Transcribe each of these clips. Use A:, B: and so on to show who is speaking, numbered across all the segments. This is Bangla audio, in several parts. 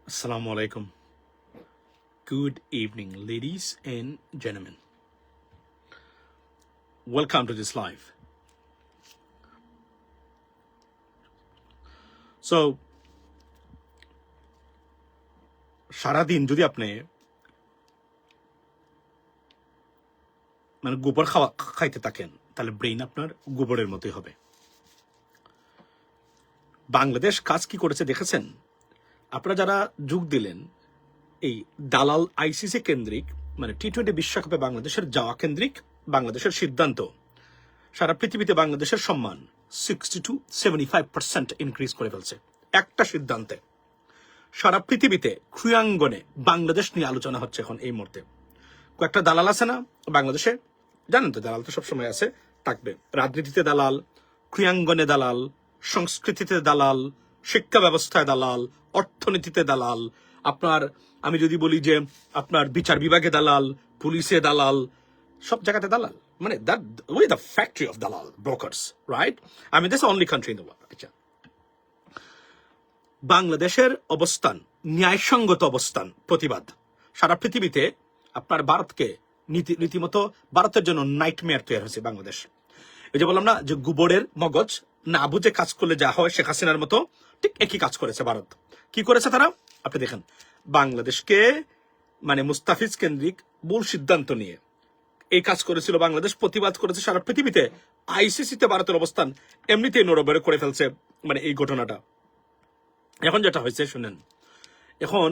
A: Assalamu alaikum. Good evening, ladies and gentlemen. Welcome to this live. So, সারাদিন যদি আপনি গোবর খাইতে থাকেন তাহলে ব্রেইন আপনার গোবরের মতোই হবে। বাংলাদেশ কাজ কি করেছে দেখেছেন? আপনারা যারা যোগ দিলেন এই দালাল আইসিসি কেন্দ্রিক টি-20 বিশ্বকাপে বাংলাদেশের যাওয়া কেন্দ্রিক বাংলাদেশের সিদ্ধান্ত সারা পৃথিবীতে বাংলাদেশের সম্মান 60-75% ইনক্রিজ করে ফেলছে। একটা সিদ্ধান্তে সারা পৃথিবীতে ক্রীড়াঙ্গনে বাংলাদেশ নিয়ে আলোচনা হচ্ছে এখন এই মুহূর্তে। কয়েকটা দালাল আছে না বাংলাদেশে, জানেন তো, দালাল তো সবসময় আছে, থাকবে। রাজনীতিতে দালাল, ক্রীড়াঙ্গনে দালাল, সংস্কৃতিতে দালাল, শিক্ষা ব্যবস্থায় দালাল, অর্থনীতিতে দালাল, আপনার আমি যদি বলি যে আপনার বিচার বিভাগে দালাল, পুলিশে দালাল, সব জায়গাতে দালাল। উই দ্য ফ্যাক্টরি অফ দালাল brokers, right? This only country in the world. আচ্ছা, বাংলাদেশের অবস্থান, ন্যায়সঙ্গত অবস্থান, প্রতিবাদ সারা পৃথিবীতে আপনার ভারতকে রীতিমতো ভারতের জন্য নাইটমেয়ার তৈরি হয়েছে বাংলাদেশ। এই যে বললাম না যে গোবরের মগজ না বুঝে কাজ করলে যা হয়, শেখ হাসিনার মতো ঠিক একই কাজ করেছে ভারত। কি করেছে তারা? আপনি দেখেন, বাংলাদেশকে মুস্তাফিজ কেন্দ্রিক ভুল সিদ্ধান্ত নিয়ে এই কাজ করেছিল বাংলাদেশ, প্রতিবাদ করেছে সারা পৃথিবীতে। আইসিসিতে ভারতের অবস্থান এমনিতেই নড়বড়ে করে ফেলছে এই ঘটনাটা। এখন যেটা হয়েছে শুনেন, এখন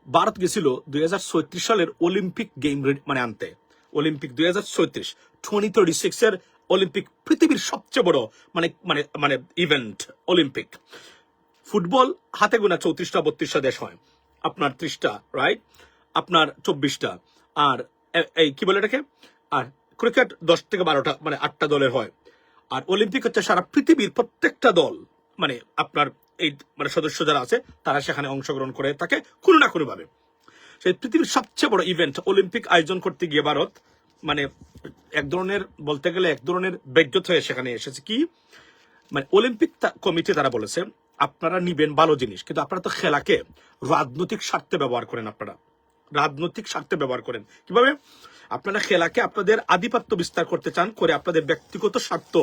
A: ভারত গেছিল 2036 সালের অলিম্পিক গেম আনতে। অলিম্পিক 2036 এর অলিম্পিক পৃথিবীর সবচেয়ে বড় ইভেন্ট অলিম্পিক। ফুটবল হাতে গোনা 34টা 32টা দেশ হয়, আপনার 30টা, রাইট? আপনার 24টা, আর এই কি বলে এটাকে, আর ক্রিকেট 10 থেকে 12টা, 8টা দলের হয়। আর অলিম্পিক হচ্ছে সারা পৃথিবীর প্রত্যেকটা দল আপনার এই সদস্য যারা আছে তারা সেখানে অংশগ্রহণ করে থাকে কোনো না কোনো ভাবে। সেই পৃথিবীর সবচেয়ে বড় ইভেন্ট অলিম্পিক আয়োজন করতে গিয়ে ভারত এক ধরনের বলতে গেলে এক ধরনের বেজ্জত হয়ে সেখানে এসেছে। কি অলিম্পিক কমিটি তারা বলেছে আপনারা নিবেন ভালো জিনিস, কিন্তু আপনারা তো খেলাকে রাজনৈতিক স্বার্থে ব্যবহার করেন। আপনারা রাজনৈতিক স্বার্থে ব্যবহার করেন কিভাবে? আপনারা খেলাকে আপনাদের আধিপত্য বিস্তার করতে চান, করে আপনাদের ব্যক্তিগত স্বার্থ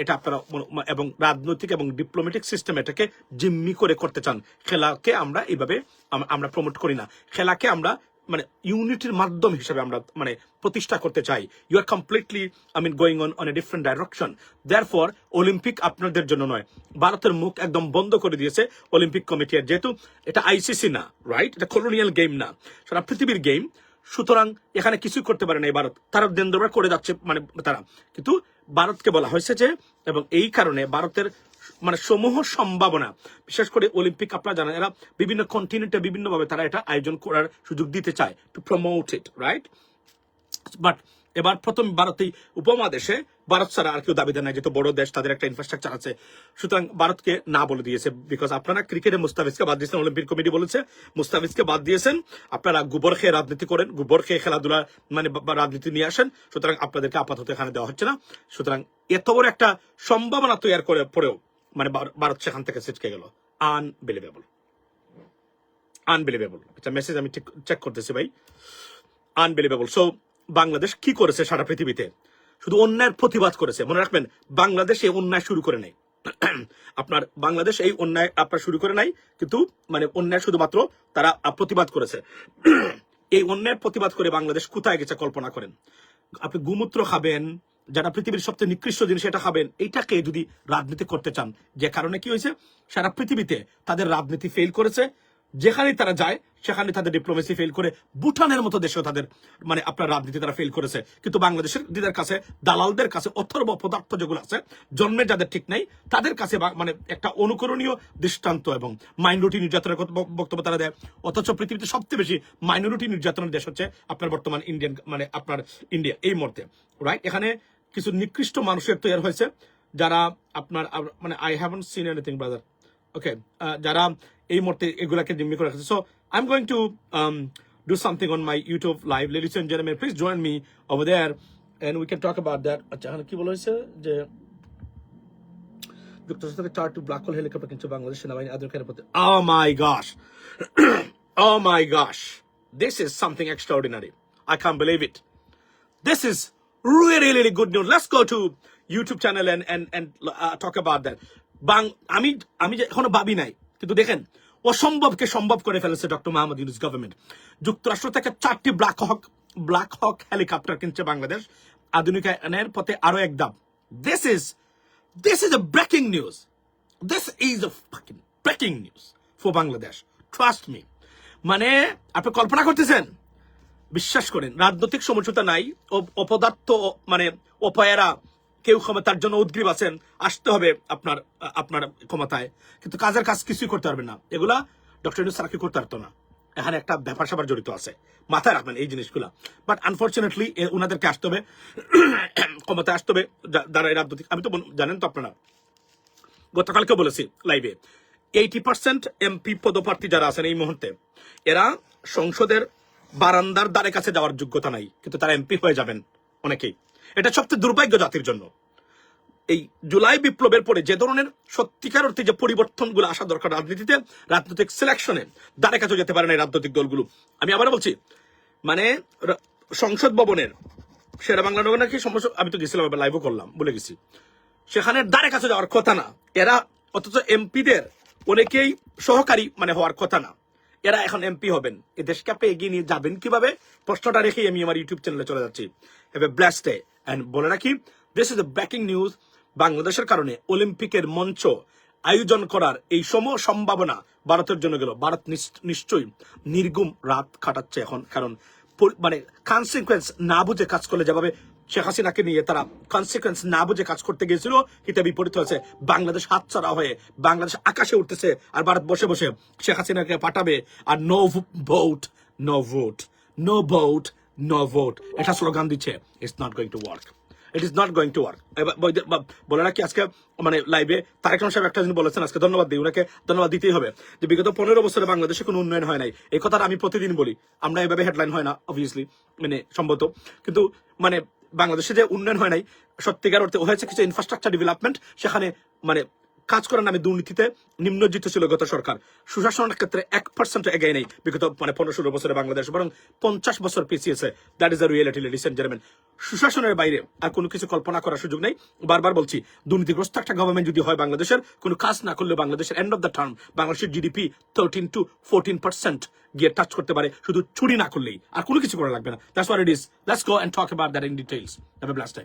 A: এটা আপনারা এবং রাজনৈতিক এবং ডিপ্লোম্যাটিক সিস্টেম এটাকে জিম্মি করে করতে চান। খেলাকে আমরা এইভাবে আমরা প্রমোট করি না। খেলাকে আমরা ইউনিটির মাধ্যম হিসেবে আমরা প্রতিষ্ঠা করতে চাই। You are completely going on a different direction. Therefore Olympic আপনাদের জন্য নয়। ভারতের মুখ একদম বন্ধ করে দিয়েছে অলিম্পিক কমিটি, যেহেতু এটা আইসিসি না, রাইট? এটা কলোনিয়াল গেম না, সারা পৃথিবীর গেম। সুতরাং এখানে কিছুই করতে পারে না এই ভারত। তারা দেন্দ্রবার করে যাচ্ছে তারা, কিন্তু ভারতকে বলা হয়েছে যে, এবং এই কারণে ভারতের সমূহ সম্ভাবনা, বিশেষ করে অলিম্পিক আপনারা জানেন এরা বিভিন্ন কন্টিনেন্টে বিভিন্নভাবে তারা এটা আয়োজন করার সুযোগ দিতে চায়, to promote it, right? But এবার প্রথম ভারতেই উপমহাদেশে ভারত ছাড়া আর কেউ দাবিদার নাই, যেহেতু বড় দেশ, তাদের একটা ইনফ্রাস্ট্রাকচার আছে। সুতরাং ভারতকে না বলে দিয়েছে, বিকজ আপনারা ক্রিকেটে মুস্তাফিজকে বাদ দিয়েছেন, অলিম্পিক কমিটি বলেছে মুস্তাফিজকে বাদ দিয়েছেন, আপনারা গোবর খেয়ে রাজনীতি করেন, গোবর খেয়ে খেলাধুলা রাজনীতি নিয়ে আসেন, সুতরাং আপনাদেরকে আপাতত এখানে দেওয়া হচ্ছে না। সুতরাং এত বড় একটা সম্ভাবনা তৈরি করে পরেও ভারত সেখান থেকে ছিটকে গেল। Unbelievable, unbelievable. একটা মেসেজ আমি চেক করতেছি ভাই, আনবিলিভেবল। সো বাংলাদেশ কি করেছে? সারা পৃথিবীতে শুধু অন্যায়ের প্রতিবাদ করেছে। মনে রাখবেন, বাংলাদেশ এই অন্যায় শুরু করে নাই। আপনার বাংলাদেশ এই অন্যায় আপনার শুরু করে নাই, কিন্তু অন্যায় শুধুমাত্র তারা প্রতিবাদ করেছে। এই অন্যায়ের প্রতিবাদ করে বাংলাদেশ কোথায় গেছে কল্পনা করেন। আপনি গোমূত্র খাবেন, যারা পৃথিবীর সবচেয়ে নিকৃষ্ট জিনিস এটা খাবেন, এইটাকে যদি রাজনীতি করতে চান, যে কারণে কি হয়েছে, সারা পৃথিবীতে তাদের রাজনীতি ফেল করেছে। যেখানেই তারা যায় সেখানে তাদের ডিপ্লোমেসি ফেল করে, ভুটানের মতো দেশেও তাদের আপনার রাজনীতি তারা ফেল করেছে। কিন্তু বাংলাদেশের দিদের কাছে, দালালদের কাছে, অথর্ব পদার্থ যেগুলো আছে, জন্মের যাদের ঠিক নেই, তাদের কাছে একটা অনুকরণীয় দৃষ্টান্ত এবং মাইনরিটি নির্যাতনের বক্তব্য তারা দেয়। অথচ পৃথিবীতে সবচেয়ে বেশি মাইনরিটি নির্যাতনের দেশ হচ্ছে আপনার বর্তমান ইন্ডিয়ান আপনার ইন্ডিয়া এই মুহূর্তে, রাইট? এখানে কিছু নিকৃষ্ট মানুষের তৈরি হয়েছে যারা আপনার I haven't seen anything brother, okay, যারা এই মুহূর্তে এগুলাকে জিম্মি করে রাখছে। So I am going to do something on my YouTube live. Ladies and gentlemen, please join me over there and we can talk about that. আচ্ছা, এখানে কি বলা হয়েছে যে যুক্তরাষ্ট্র থেকে 4টি ব্ল্যাক হোল হেলিকপ্টার কিনছে বাংলাদেশ সেনাবাহিনী আধুনিক প্রতি Oh my gosh. Oh my gosh. This is something extraordinary. I can't believe it. This is really, really good news. Let's go to YouTube channel and talk about that. আমি যে এখনো ভাবি নাই, কিন্তু দেখেন অসম্ভবকে সম্ভব করে ফেলেছে ডক্টর মোহাম্মদ ইউনূস গভর্নমেন্ট। যুক্তরাষ্ট্র থেকে 4টি ব্ল্যাক হক হেলিকপ্টার কিনছে বাংলাদেশ, আধুনিকায়নের পথে আরো এক ধাপ। This is a breaking news. This is a fucking breaking news for Bangladesh. Trust me. মানে আপনি কল্পনা করতেছেন, বিশ্বাস করেন রাজনৈতিক সমঝোতা নাই, অপদার্থ মানে অপয়েরা কেউ ক্ষমতার জন্য উদ্গ্রীব আছেন, আসতে হবে আপনার ক্ষমতায়, কিন্তু কাজের কাজ কিছুই করতে পারবেন না। এগুলা ডক্টর ইউনূস স্যার করতে পারতো না। এখানে একটা ব্যাপার স্যাপার জড়িত আছে, মাথায় রাখবেন এই জিনিসগুলা। বাট আনফর্চুনেটলি ওনাদেরকে আসতে হবে, ক্ষমতায় আসতে হবে যারা রাজনৈতিক। আমি তো জানেন তো আপনারা, গতকালকে বলেছি লাইভে 80% এমপি পদপ্রার্থী যারা আছেন এই মুহূর্তে, এরা সংসদের বারান্দার দ্বারে কাছে যাওয়ার যোগ্যতা নাই, কিন্তু তারা এমপি হয়ে যাবেন অনেকেই। এটা সবচেয়ে দুর্ভাগ্য জাতির জন্য। এই জুলাই বিপ্লবের পরে যে ধরনের সত্যিকার অর্থে যে পরিবর্তনগুলো আসা দরকার রাজনীতিতে, রাজনৈতিক সিলেকশনে দ্বারে কাছে যেতে পারে না এই রাজনৈতিক দলগুলো। আমি আবার বলছি, মানে সংসদ ভবনের সেরা বাংলা নগর নাকি সমস্যা, আমি তো গেছিলাম, লাইভও করলাম, বলে গেছি, সেখানে দ্বারে কাছে যাওয়ার কথা না এরা, অথচ এমপিদের অনেকেই সহকারী মানে হওয়ার কথা না, এরা এখন এমপি হবেন। এ দেশকে আপনি এগিয়ে নিয়ে যাবেন কিভাবে, প্রশ্নটা রেখেই আমি আমার ইউটিউব চ্যানেলে চলে যাচ্ছি। Have a blessed day. And বলে রাখি, this is a breaking news. বাংলাদেশের কারণে অলিম্পিকের মঞ্চ আয়োজন করার এই সম্ভাবনা ভারতের জন্য গেল। ভারত নিশ্চয়ই নির্গুম রাত কাটাচ্ছে এখন, কারণ মানে কনসিকুয়েন্স না বুঝে কাজ করলে, যেভাবে শেখ হাসিনাকে নিয়ে তারা কনসিকুয়েন্স না বুঝে কাজ করতে গিয়েছিল, হিতে বিপরীত হয়েছে। বাংলাদেশ হাতছাড়া হয়ে বাংলাদেশ আকাশে উঠতেছে, আর ভারত বসে বসে শেখ হাসিনাকে পাঠাবে। আর no vote, no vote, no vote, no vote, এটা স্লোগান দিচ্ছে। It's not going to work, it is not going to work. বলে রাখি, আজকে মানে লাইভে তারেক রহমান সাহেব একটা জিনিস বলেছেন, আজকে ধন্যবাদ দিই, ওনাকে ধন্যবাদ দিতেই হবে, যে বিগত 15 বছরে বাংলাদেশে কোনো উন্নয়ন হয় নাই। এই কথাটা আমি প্রতিদিন বলি, আমরা এভাবে হেডলাইন হয় না অবভিয়াসলি, মানে সম্ভবত, কিন্তু মানে বাংলাদেশে যে উন্নয়ন হয় নাই, সত্যিকার অর্থে হয়েছে কিছু ইনফ্রাস্ট্রাকচার ডেভেলপমেন্ট, সেখানে মানে কাজ করার নামে দুর্নীতিতে নিম্নজিত ছিল গত সরকার। সুশাসনের ক্ষেত্রে 1% এগিয়ে নেই বিগত মানে 15-16 বছরে বাংলাদেশ, বরং 50 বছর পিছিয়েছে। That is the reality, ladies and gentleman. সুশাসনের বাইরে আর কোনো কিছু কল্পনা করার সুযোগ নেই। বারবার বলছি, দুর্নীতিগ্রস্ত একটা গভর্নমেন্ট যদি হয় বাংলাদেশের, কোনো কাজ না করলে বাংলাদেশের এন্ড অফ দ্য টার্ম বাংলাদেশের জিডিপি 13 to 14% গিয়ে টাচ করতে পারে, শুধু চুরি না করলেই, আর কোনো কিছু করা লাগবে না। That's what it is. Let's go and talk about that in details. Have a blessed day.